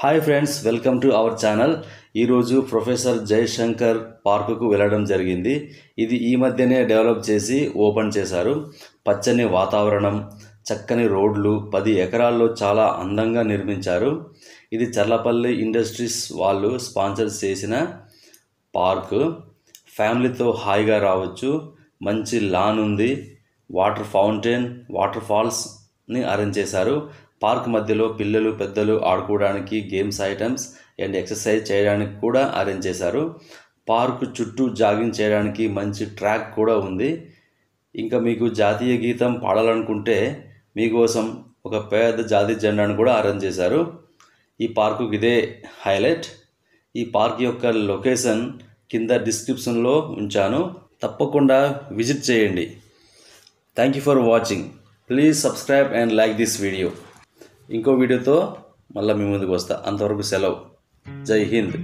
Hi friends, welcome to our channel. ఈరోజు professor Jayashankar పార్కుకు వెళ్ళడం జరిగింది. ఇది ఈ మధ్యనే డెవలప్ చేసి ఓపెన్ చేశారు. పచ్చని వాతావరణం, చక్కని రోడ్లు, 10 ఎకరాల్లో చాలా అందంగా నిర్మించారు. ఇది చర్లపల్లి ఇండస్ట్రీస్ వాళ్ళు స్పాన్సర్ చేసిన పార్కు. ఫ్యామిలీతో హాయిగా రావచ్చు. మంచి లాన్ ఉంది. వాటర్ ఫౌంటైన్, వాటర్ ఫాల్స్ని అరేంజ్ చేశారు. పార్క్ మధ్యలో పిల్లలు పెద్దలు ఆడుకోవడానికి గేమ్స్ ఐటమ్స్ అండ్ ఎక్సర్సైజ్ చేయడానికి కూడా అరేంజ్ చేశారు. పార్క్ చుట్టూ జాగింగ్ చేయడానికి మంచి ట్రాక్ కూడా ఉంది. ఇంకా మీకు జాతీయ గీతం పాడాలనుకుంటే మీకోసం ఒక పెద్ద జాతీయ జెండాను కూడా అరేంజ్ చేశారు. ఈ పార్కుకి ఇదే హైలైట్. ఈ పార్క్ యొక్క లొకేషన్ కింద డిస్క్రిప్షన్లో ఉంచాను, తప్పకుండా విజిట్ చేయండి. Thank you for watching. Please subscribe and like this video. ఇంకో వీడియోతో మళ్ళీ మీ ముందుకు వస్తా. అంతవరకు సెలవు. జై హింద్.